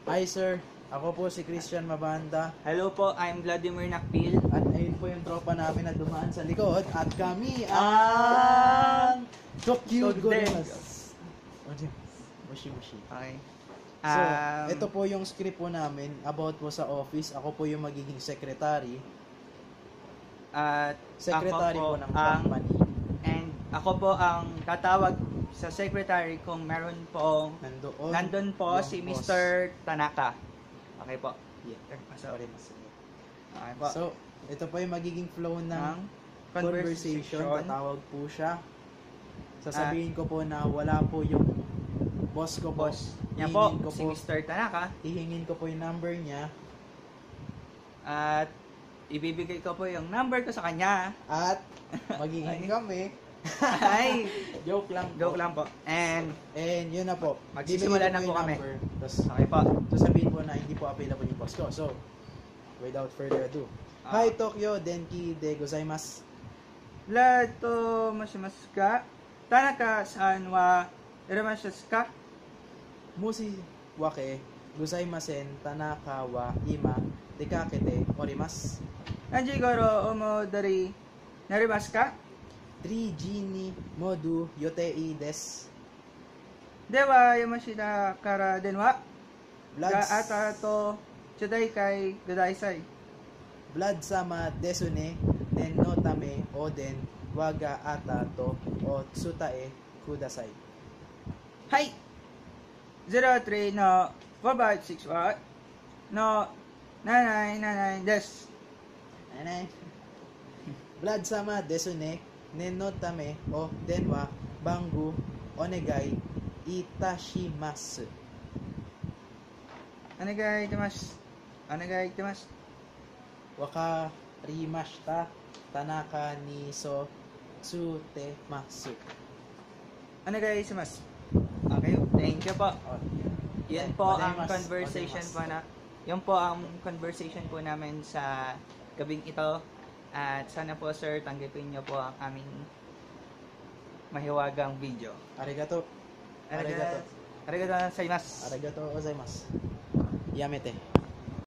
Hi sir, ako po si Christian Mabanda Hello po, I'm Vladimir Nakpil. at ayun po yung tropa namin na dumaan sa likod at kami ang Tokyo Gorilas. Mushi. Okay. So, ito po yung script po namin about po sa office. Ako po yung magiging secretary. At Secretary ako po ng company. And ako po ang tatawag sa secretary kung meron po nandun po yung si boss. Mr. Tanaka. Okay po. Yeah. Sorry. Sige. Okay po. So, ito po yung magiging flow ng Ng conversation. Tatawag po siya. Sasabihin ko po na wala po yung boss ko po. Boss. Yan po, Hihingin ko si Mr. Tanaka. Hihingin ko po yung number niya. At ibibigay ko po yung number ko sa kanya. At magiging kami. Ay, Joke lang po. joke lang po. And And yun na po. Magsisimula Bibigyan ko na po yung kami. number, Tapos okay po. sasabihin po na hindi po available yung boss ko. So, without further ado. Hi Tokyo, Denki de gozaimasu. Vlad to mashimasu ka? Tanaka san wa iramashitasu ka? Mushi wake gozaimasen Tanaka wa ima dekakete orimasu. Nanji goro omodari narimasu ka? 3G ni modu yotei desu. Dewa Yamashita kara denwa Blood, ga ata to chudai kai dadaisai. blood sama desu ne nen no tame oden waga ata to o tsutae kudasai. Hai! 03 no 4561 no 9999 desu. Nanay. Blood sama desu ne nen no tame o denwa bangu onegai itashimasu. Onegai itemasu. Onegai itemasu. Waka rimashita Tanaka ni so tsutemasu. Onegai shimasu. Okay, thank you po. Oh, Yan po ang Odaimasu. conversation Odaimasu. po na. Yan po ang conversation po namin sa gabing ito. At sana po sir, tanggapin niyo po ang aming mahiwagang video. Arigato. Arigato. Arigato gozaimasu. Arigato gozaimasu. Yamete.